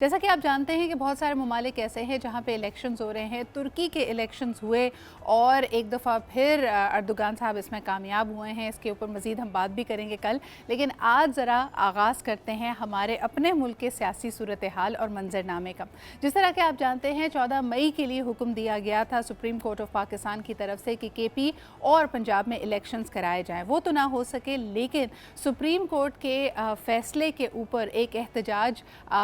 जैसा कि आप जानते हैं कि बहुत सारे ममालिक ऐसे हैं जहां पे इलेक्शंस हो रहे हैं। तुर्की के इलेक्शंस हुए और एक दफ़ा फिर अर्दोगान साहब इसमें कामयाब हुए हैं। इसके ऊपर मज़ीद हम बात भी करेंगे कल, लेकिन आज ज़रा आगाज़ करते हैं हमारे अपने मुल्क के सियासी सूरत हाल और मंजरनामे का। जिस तरह के आप जानते हैं 14 मई के लिए हुक्म दिया गया था सुप्रीम कोर्ट ऑफ पाकिस्तान की तरफ से कि KP और पंजाब में इलेक्शंस कराए जाएँ। वो तो ना हो सके, लेकिन सुप्रीम कोर्ट के फ़ैसले के ऊपर एक एहतजाज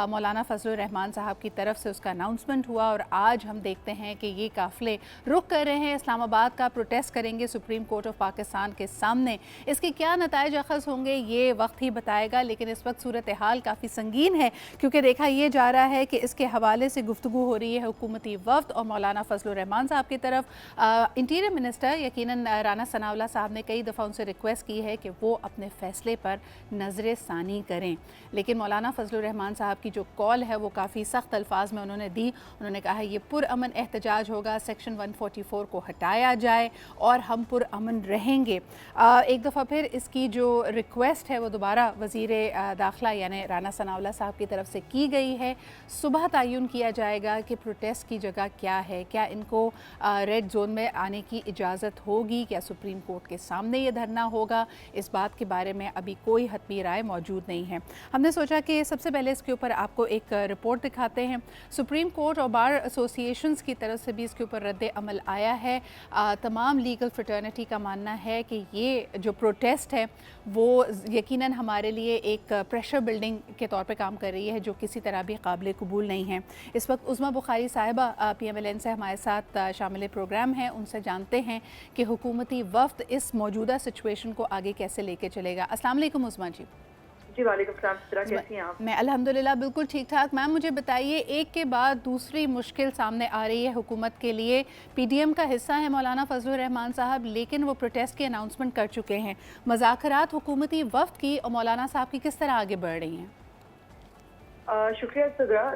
मौलाना रहमान साहब की तरफ से उसका अनाउंसमेंट हुआ और आज हम देखते हैं कि ये काफ़िले रुख कर रहे हैं, इस्लामाबाद का प्रोटेस्ट करेंगे सुप्रीम कोर्ट ऑफ पाकिस्तान के सामने। इसके क्या नताइज अखज़ होंगे ये वक्त ही बताएगा, लेकिन इस वक्त सूरत हाल काफ़ी संगीन है क्योंकि देखा ये जा रहा है कि इसके हवाले से गुफ्तगू हो रही है हुकूमती वफ्द और मौलाना फजलुर रहमान साहब की तरफ। इंटीरियर मिनिस्टर यकीनन राना सनाउल्लाह साहब ने कई दफ़ा उनसे रिक्वेस्ट की है कि वो अपने फ़ैसले पर नज़र सानी करें, लेकिन मौलाना फजलुर रहमान साहब की जो कॉल है वो काफ़ी सख्त अल्फाज में उन्होंने दी। उन्होंने कहा ये पुरअमन एहतजाज होगा, सेक्शन 144 को हटाया जाए और हम पुरअमन रहेंगे। एक दफ़ा फिर इसकी जो रिक्वेस्ट है वो दोबारा वज़ीर दाखिला यानी राना सनाउल्लाह साहब की तरफ से की गई है। सुबह तयन किया जाएगा कि प्रोटेस्ट की जगह क्या है, क्या इनको रेड जोन में आने की इजाज़त होगी, क्या सुप्रीम कोर्ट के सामने ये धरना होगा। इस बात के बारे में अभी कोई हतमी राय मौजूद नहीं है। हमने सोचा कि सबसे पहले इसके ऊपर आपको एक रिपोर्ट दिखाते हैं। सुप्रीम कोर्ट और बार एसोसिएशंस की तरफ से भी इसके ऊपर रद्द अमल आया है। तमाम लीगल फ्रेटर्निटी का मानना है कि ये जो प्रोटेस्ट है वो यकीनन हमारे लिए एक प्रेशर बिल्डिंग के तौर पे काम कर रही है, जो किसी तरह भी काबिल कबूल नहीं है। इस वक्त उज़मा बुखारी साहिबा PMLN से हमारे साथ शामिल प्रोग्राम हैं। उनसे जानते हैं कि हुकूमती वफ्द इस मौजूदा सिचुएशन को आगे कैसे लेके चलेगा। अस्सलाम वालेकुम उज़मा जी। जी वालेकुम सलाम। कैसी हैं आप? मैं अल्हम्दुलिल्लाह बिल्कुल ठीक ठाक। मैम मुझे बताइए, एक के बाद दूसरी मुश्किल सामने आ रही है हुकूमत के लिए। PDM का हिस्सा है मौलाना फजलुर रहमान साहब, लेकिन वो प्रोटेस्ट की अनाउंसमेंट कर चुके हैं। मज़ाकरात हुकूमती वफ्द की और मौलाना साहब की किस तरह आगे बढ़ रही हैं? शुक्रिया सदरा।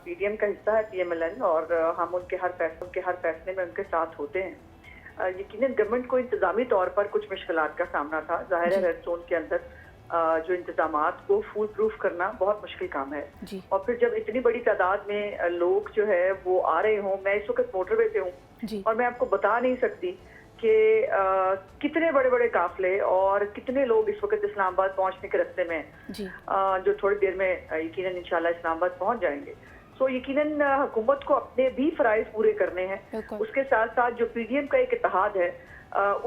PDM का हिस्सा है PMLN और हम उनके हर फैसले में उनके साथ होते हैं। यकीनन गवर्नमेंट को इंतजामी तौर पर कुछ मुश्किलात का सामना था। जाहिर है रेड जोन के अंदर जो इंतजामात को फुल प्रूफ करना बहुत मुश्किल काम है और फिर जब इतनी बड़ी तादाद में लोग जो है वो आ रहे हों। मैं इस वक्त मोटरवे पे हूँ और मैं आपको बता नहीं सकती कि कितने बड़े बड़े काफिले और कितने लोग इस वक्त इस्लामाबाद पहुंचने के रास्ते में जो थोड़ी देर में यकीनन इंशाल्लाह इस्लामाबाद पहुंच जाएंगे। सो यकीनन हुकूमत को अपने भी फराइज पूरे करने हैं। उसके साथ साथ जो PDM का एक इत्तेहाद है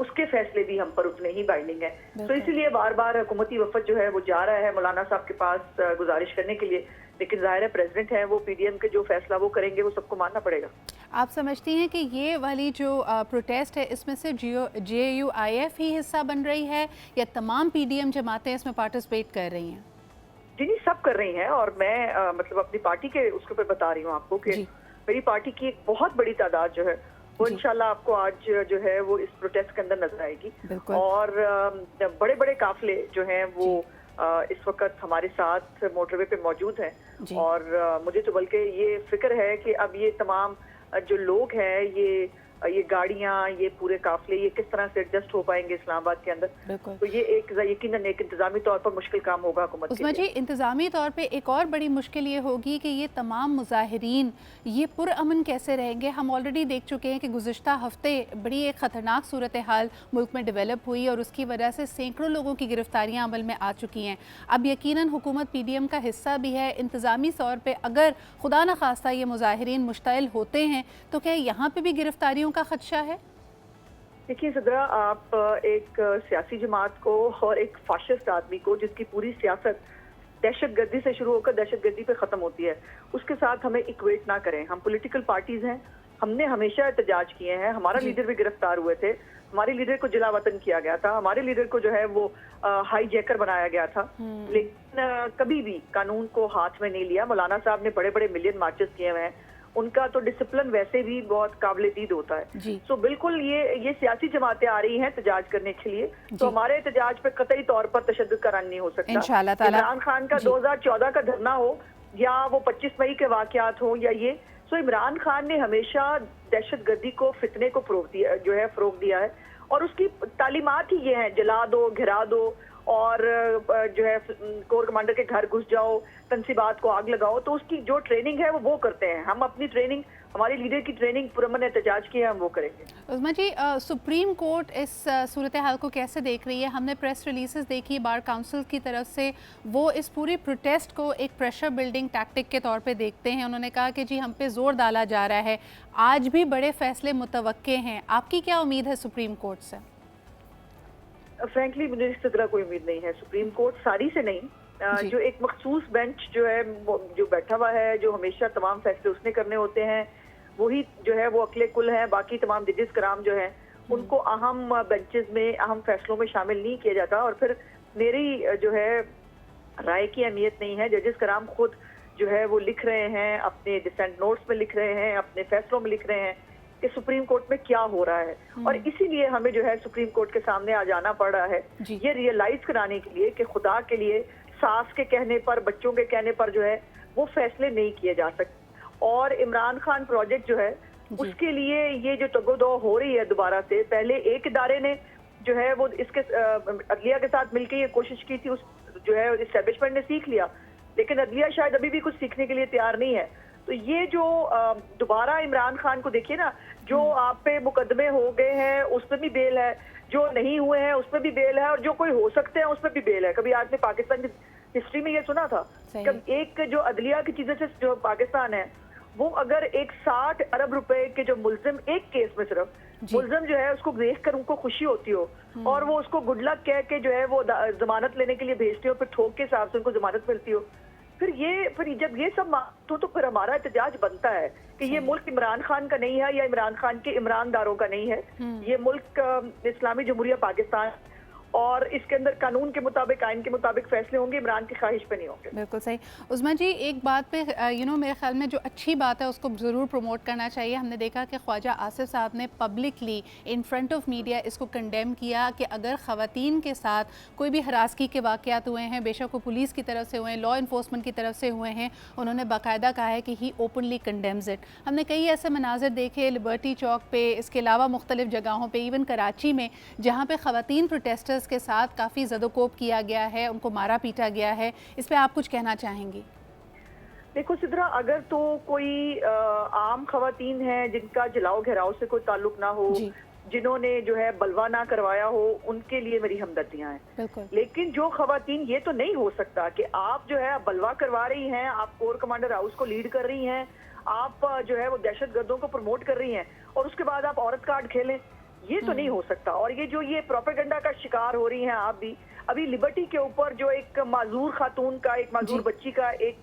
उसके फैसले भी हम पर उतने ही बाइंडिंग है। तो इसीलिए बार बार हुकूमती वफद जो है वो जा रहा है मौलाना साहब के पास गुजारिश करने के लिए, लेकिन जाहिर है प्रेसिडेंट है, वो PDM के जो फैसला वो करेंगे वो सबको मानना पड़ेगा। आप समझती हैं कि ये वाली जो प्रोटेस्ट है इसमें से JUIF ही हिस्सा बन रही है या तमाम PDM जमातें इसमें पार्टिसिपेट कर रही हैं? जी नहीं, सब कर रही हैं और मैं मतलब अपनी पार्टी के उसके ऊपर बता रही हूँ आपको कि मेरी पार्टी की एक बहुत बड़ी तादाद जो है वो इंशाल्लाह आपको आज जो है वो इस प्रोटेस्ट के अंदर नजर आएगी और बड़े बड़े काफिले जो हैं वो इस वक्त हमारे साथ मोटरवे पे मौजूद हैं और मुझे तो बल्कि ये फिक्र है कि अब ये तमाम जो लोग हैं ये गाड़ियां, ये पूरे काफिले, ये किस तरह से एडजस्ट हो पाएंगे इस्लामाबाद के अंदर। तो ये एक यकीनन एक इंतजामी तौर पर मुश्किल काम होगा हुकूमत के लिए। जी इंतजामी तौर पे एक और बड़ी मुश्किल ये होगी कि ये तमाम मुजाहिरीन ये पुरअमन कैसे रहेंगे। हम ऑलरेडी देख चुके हैं कि गुज़िश्ता हफ्ते बड़ी एक ख़तरनाक सूरत हाल मुल्क में डेवलप हुई और उसकी वजह से सैकड़ों लोगों की गिरफ्तारियाँ अमल में आ चुकी हैं। अब यकीनन हुकूमत PDM का हिस्सा भी है। इंतजामी तौर पर अगर खुदा न खास्ता ये मुजाहिरीन मुश्तइल होते हैं तो क्या यहाँ पर भी गिरफ्तारियों का खदशा है? देखिए सदरा, आप एक सियासी जमात को और एक फाशिस्ट आदमी को जिसकी पूरी सियासत दहशतगर्दी से शुरू होकर दहशतगर्दी पे खत्म होती है, उसके साथ हमें इक्वेट ना करें। हम पॉलिटिकल पार्टीज हैं, हमने हमेशा एहतजाज किए हैं। हमारा लीडर भी गिरफ्तार हुए थे, हमारे लीडर को जिला वतन किया गया था, हमारे लीडर को जो है वो हाईजैकर बनाया गया था, लेकिन कभी भी कानून को हाथ में नहीं लिया। मौलाना साहब ने बड़े बड़े मिलियन मार्चेस किए हुए हैं, उनका तो डिसिप्लिन वैसे भी बहुत काबिल दीद होता है। सो बिल्कुल ये सियासी जमातें आ रही हैं एहतजाज करने के लिए, तो हमारे एहतजाज पे कतई तौर पर तशद्दुद करार नहीं हो सकता। इमरान खान का 2014 का धरना हो या वो 25 मई के वाकयात हो या ये, सो इमरान खान ने हमेशा दहशतगर्दी को, फितने को फरोग दिया है और उसकी तालीमात ही ये है, जला दो, घिरा दो और जो है कोर कमांडर के घर घुस जाओ, तंसीबात को आग लगाओ, तो उसकी जो ट्रेनिंग है वो करते हैं। हम अपनी ट्रेनिंग, हमारी लीडर की ट्रेनिंग पुरअमन एहतजाज की है, हम वो करेंगे। उस्मा जी, सुप्रीम कोर्ट इस सूरत हाल को कैसे देख रही है? हमने प्रेस रिलीजेस देखी बार काउंसिल की तरफ से, वो इस पूरी प्रोटेस्ट को एक प्रेशर बिल्डिंग टैक्टिक के तौर पे देखते हैं। उन्होंने कहा कि जी हम पे जोर डाला जा रहा है, आज भी बड़े फैसले मुतवक्के हैं। आपकी क्या उम्मीद है सुप्रीम कोर्ट से? फ्रैंकली मुझे इस तरह कोई उम्मीद नहीं है। सुप्रीम कोर्ट सारी से नहीं, जो एक मखसूस बेंच जो है जो बैठा हुआ है, जो हमेशा तमाम फैसले उसने करने होते हैं, वही जो है वो अकले कुल है। बाकी तमाम जजेस कराम जो हैं उनको अहम बेंचेस में, अहम फैसलों में शामिल नहीं किया जाता। और फिर मेरी जो है राय की अहमियत नहीं है। जजेस कराम खुद जो है वो लिख रहे हैं, अपने डिसेंट नोट्स में लिख रहे हैं, अपने फैसलों में लिख रहे हैं कि सुप्रीम कोर्ट में क्या हो रहा है। और इसीलिए हमें जो है सुप्रीम कोर्ट के सामने आ जाना पड़ रहा है, ये रियलाइज कराने के लिए कि खुदा के लिए सास के कहने पर, बच्चों के कहने पर जो है वो फैसले नहीं किए जा सकते। और इमरान खान प्रोजेक्ट जो है उसके लिए ये जो तगोदो हो रही है दोबारा से, पहले एक इदारे ने जो है वो इसके अदलिया के साथ मिलकर ये कोशिश की थी, उस जो है इस्टेब्लिशमेंट ने सीख लिया, लेकिन अदलिया शायद अभी भी कुछ सीखने के लिए तैयार नहीं है। तो ये जो दोबारा इमरान खान को देखिए ना, जो आप पे मुकदमे हो गए हैं उस पर भी बेल है, जो नहीं हुए हैं उस पर भी बेल है, और जो कोई हो सकते हैं उस पर भी बेल है। कभी आपने पाकिस्तान की हिस्ट्री में ये सुना था? एक जो अदलिया की चीजें से जो पाकिस्तान है, वो अगर एक 60 अरब रुपए के जो मुल्जिम, एक केस में सिर्फ मुल्जिम जो है उसको देखकर उनको खुशी होती हो और वो उसको गुड लक कह के जो है वो जमानत लेने के लिए भेजते हो, फिर ठोक के हिसाब से उनको जमानत मिलती हो, फिर जब ये सब तो फिर हमारा एहतजाज बनता है कि ये मुल्क इमरान खान का नहीं है या इमरान खान के ईमानदारों का नहीं है। ये मुल्क इस्लामी जमहूरिया पाकिस्तान, और इसके अंदर कानून के मुताबिक, आइन के मुताबिक फैसले होंगे, इमरान की ख्वाहिश पे नहीं होंगे। बिल्कुल सही। उस्मा जी, एक बात पे मेरे ख्याल में जो अच्छी बात है उसको ज़रूर प्रमोट करना चाहिए। हमने देखा कि ख्वाजा आसिफ साहब ने publicly in front of media इसको कंडेम किया कि अगर ख़वातीन के साथ कोई भी हरासगी के वाक़यात हुए हैं, बेशक वो पुलिस की तरफ से हुए हैं, लॉ इन्फोर्समेंट की तरफ से हुए हैं, उन्होंने बाकायदा कहा है कि ही ओपनली कंडेम्स इट। हमने कई ऐसे मनाजिर देखे लिबर्टी चौक पे, इसके अलावा मुख्तलिफ जगहों पर, इवन कराची में, जहाँ पर ख़वातीन प्रोटेस्टर्स के साथ काफ़ी ज़दोकोब किया गया है, उनको मारा पीटा गया है। इस पे आप कुछ कहना चाहेंगी? देखो सिद्रा, अगर तो कोई आम खवातीन हैं जिनका जलाओ घेराव से कोई ताल्लुक ना हो, जिन्होंने जो है बलवा ना करवाया हो, उनके लिए मेरी हमदर्दियां हैं। लेकिन जो खवातीन, ये तो नहीं हो सकता कि आप जो है बलवा करवा रही हैं, आप कोर कमांडर हाउस को लीड कर रही हैं, आप जो है वो दहशतगर्दों को प्रमोट कर रही हैं और उसके बाद आप औरत कार्ड खेलें। ये तो नहीं हो सकता। और ये प्रोपेगेंडा का शिकार हो रही हैं आप भी। अभी लिबर्टी के ऊपर जो एक माजूर खातून का, एक माजूर बच्ची का एक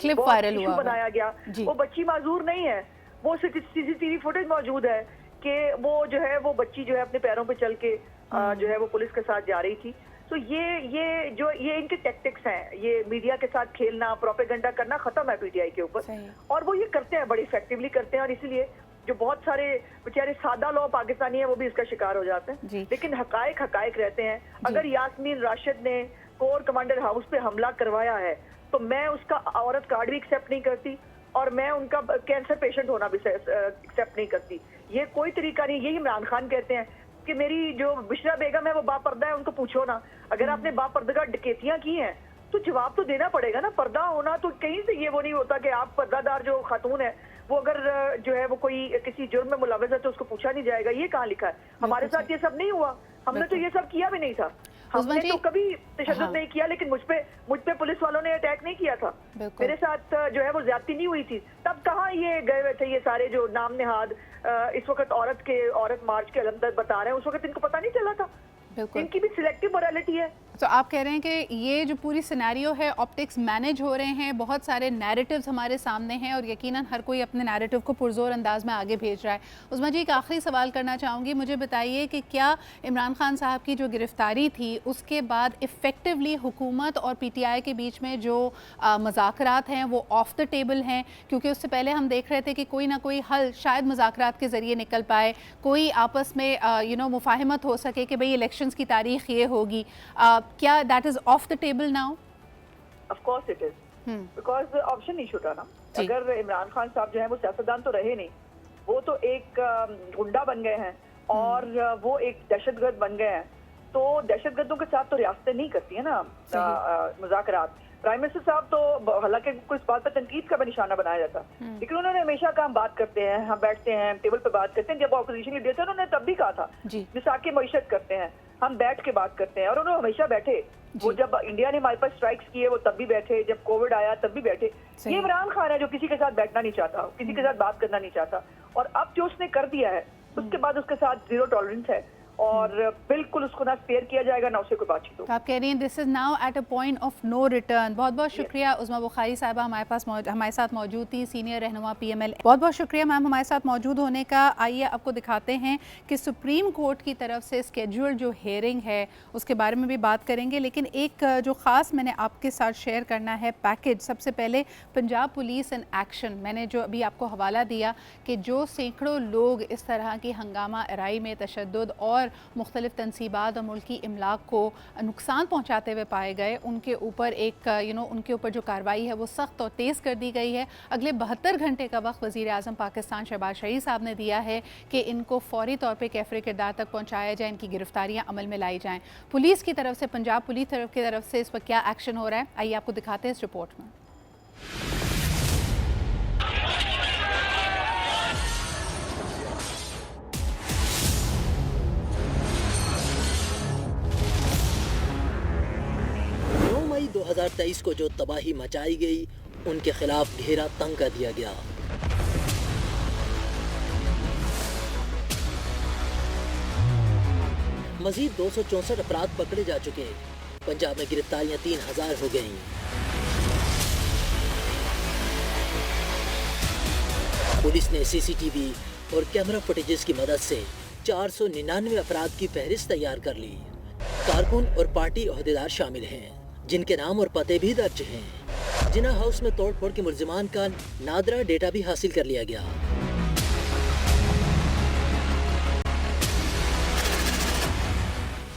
क्लिप वायरल हुआ बनाया गया, वो बच्ची माजूर नहीं है, वो सीसीटीवी फुटेज मौजूद है कि वो जो है वो बच्ची जो है अपने पैरों पे चल के जो है वो पुलिस के साथ जा रही थी। तो ये इनके टैक्टिक्स हैं, ये मीडिया के साथ खेलना, प्रोपेगेंडा करना खत्म है पीटीआई के ऊपर, और वो ये करते हैं, बड़ी इफेक्टिवली करते हैं। और इसीलिए जो बहुत सारे बेचारे सादा लोग पाकिस्तानी हैं वो भी इसका शिकार हो जाते हैं। लेकिन हकायक रहते हैं। अगर यास्मीन राशिद ने कोर कमांडर हाउस पे हमला करवाया है तो मैं उसका औरत कार्ड भी एक्सेप्ट नहीं करती, और मैं उनका कैंसर पेशेंट होना भी एक्सेप्ट नहीं करती। ये कोई तरीका नहीं। यही इमरान खान कहते हैं कि मेरी जो बिशरा बेगम है वो बापर्दा है, उनको पूछो ना। अगर आपने बापर्दा डकैतियां की हैं तो जवाब तो देना पड़ेगा ना। पर्दा होना तो कहीं से ये वो नहीं होता कि आप पर्दादार जो खातून है वो अगर जो है वो कोई किसी जुर्म में मुलव्वस है तो उसको पूछा नहीं जाएगा। ये कहाँ लिखा है? हमारे साथ ये सब नहीं हुआ, हमने तो ये सब किया भी नहीं था। हमने तो कभी तशद्दुद नहीं किया, लेकिन मुझ पे पुलिस वालों ने अटैक नहीं किया था, मेरे साथ जो है वो ज्यादती नहीं हुई थी। तब कहाँ ये गए हुए थे ये सारे जो नाम नेहाद इस वक्त औरत मार्च के अलमदर्द बता रहे हैं, उस वक्त इनको पता नहीं चला था। इनकी भी सिलेक्टिव मोरालिटी है। तो आप कह रहे हैं कि ये जो पूरी सिनेरियो है, ऑप्टिक्स मैनेज हो रहे हैं, बहुत सारे नैरेटिव्स हमारे सामने हैं और यकीनन हर कोई अपने नैरेटिव को पुरजोर अंदाज में आगे भेज रहा है। उस्मा जी, एक आखिरी सवाल करना चाहूँगी, मुझे बताइए कि क्या इमरान खान साहब की जो गिरफ्तारी थी उसके बाद इफ़ेक्टिवली हुकूमत और पीटीआई के बीच में जो मज़ाकरात हैं वो ऑफ द टेबल हैं? क्योंकि उससे पहले हम देख रहे थे कि कोई ना कोई हल शायद मज़ाकरात के ज़रिए निकल पाए, कोई आपस में मुफाहमत हो सके कि भाई इलेक्शंस की तारीख ये होगी। क्या that is off the table now? Of course it is. Because option नहीं छूटा ना। अगर इमरान खान साहब जो है वो सियासतदान तो रहे नहीं, वो तो एक गुंडा बन गए हैं और वो एक दहशतगर्द बन गए हैं। तो दहशतगर्दों के साथ तो रियासतें नहीं करती है ना मुज़ाकरात। प्राइम मिनिस्टर साहब तो हालांकि कोई इस बात पर तनकीद का भी निशाना बनाया जाता, लेकिन उन्होंने हमेशा कहा हम बात करते हैं, हम बैठते हैं, टेबल पे बात करते हैं। जब ऑपोजिशन लीडर थे उन्होंने तब भी कहा था मिसाके मईशत करते हैं, हम बैठ के बात करते हैं, और उन्होंने हमेशा बैठे। वो जब इंडिया ने हमारे पास स्ट्राइक्स किए वो तब भी बैठे, जब कोविड आया तब भी बैठे। ये इमरान खान है जो किसी के साथ बैठना नहीं चाहता, किसी के साथ बात करना नहीं चाहता, और अब जो उसने कर दिया है उसके बाद उसके साथ जीरो टॉलरेंस है और बिल्कुल उसको ना स्पेयर किया जाएगा ना उससे कोई बातचीत हो। तो आप कह रही हैं this is now at a point of no return. बहुत बहुत शुक्रिया उज़मा बुखारी साहिबा हमारे साथ मौजूद थी, सीनियर रहनुमा PML। बहुत बहुत शुक्रिया मैम हमारे साथ मौजूद होने का। आइए आपको दिखाते हैं कि सुप्रीम कोर्ट की तरफ से स्केड्यूल जो हेयरिंग है उसके बारे में भी बात करेंगे, लेकिन एक जो ख़ास मैंने आपके साथ शेयर करना है पैकेज। सबसे पहले पंजाब पुलिस इन एक्शन, मैंने जो अभी आपको हवाला दिया कि जो सैकड़ों लोग इस तरह की हंगामा आराई में तशद्दुद और मुख्तलिफ तनसीबात और मुल्की इमलाक को नुकसान पहुँचाते हुए पाए गए, उनके ऊपर एक उनके ऊपर जो कार्रवाई है वो सख्त और तेज़ कर दी गई है। अगले 72 घंटे का वक्त वज़ीर आज़म पाकिस्तान शहबाज शरीफ साहब ने दिया है कि इनको फौरी तौर पर कैफरे किरदार तक पहुँचाया जाए, इनकी गिरफ्तारियाँ अमल में लाई जाएँ। पुलिस की तरफ से, पंजाब पुलिस की तरफ से इस पर क्या एक्शन हो रहा है, आइए आपको दिखाते हैं इस रिपोर्ट में। 2023 को जो तबाही मचाई गई उनके खिलाफ घेरा तंग कर दिया गया। मजीद 264 अपराध पकड़े जा चुके। पंजाब में गिरफ्तारियां 3000 हो गईं। पुलिस ने CCTV और कैमरा फुटेजेस की मदद से 499 अपराध की फहरिस्त तैयार कर ली। कारकुन और पार्टी ओहदेदार शामिल हैं जिनके नाम और पते भी दर्ज हैं। जिना हाउस में तोड़फोड़ के मुल्जिमान का नादरा डेटा भी हासिल कर लिया गया।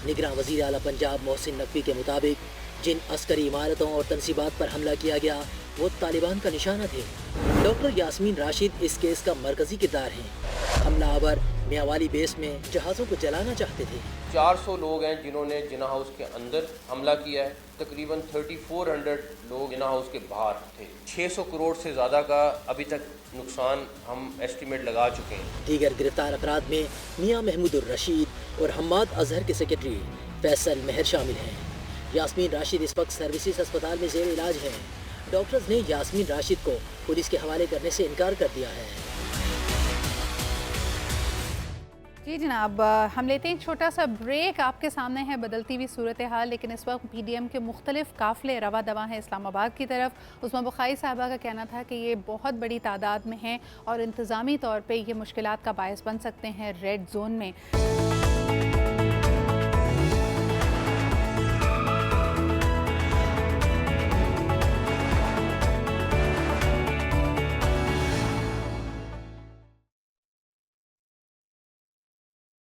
निगरान वज़ीर आला पंजाब मोहसिन नकवी के मुताबिक जिन अस्करी इमारतों और तनसीबात पर हमला किया गया वो तालिबान का निशाना थे। डॉक्टर यास्मीन राशिद इस केस का मरकजी किरदार हैं। हमलावर मियावाली बेस में जहाज़ों को जलाना चाहते थे। 400 लोग हैं जिन्होंने जिना हाउस के अंदर हमला किया है। तकरीबन 3400 लोग जिना हाउस के बाहर थे। 600 करोड़ से ज़्यादा का अभी तक नुकसान हम एस्टिमेट लगा चुके हैं। दीगर गिरफ्तार अपराध में मियां महमूदुर रशीद और हम्माद अजहर के सेक्रेटरी फैसल मेहर शामिल हैं। यास्मीन राशिद इस वक्त सर्विसेज अस्पताल में जेर इलाज है। डॉक्टर्स ने यास्मीन राशिद को पुलिस के हवाले करने से इनकार कर दिया है। जी जनाब, हम लेते हैं एक छोटा सा ब्रेक। आपके सामने है बदलती हुई सूरत हाल, लेकिन इस वक्त PDM के मुख्तलिफ काफ़िले रवा दवा हैं इस्लामाबाद की तरफ। उज़मा बुखारी साहबा का कहना था कि ये बहुत बड़ी तादाद में हैं और इंतज़ामी तौर पे ये मुश्किलात का बायस बन सकते हैं रेड जोन में।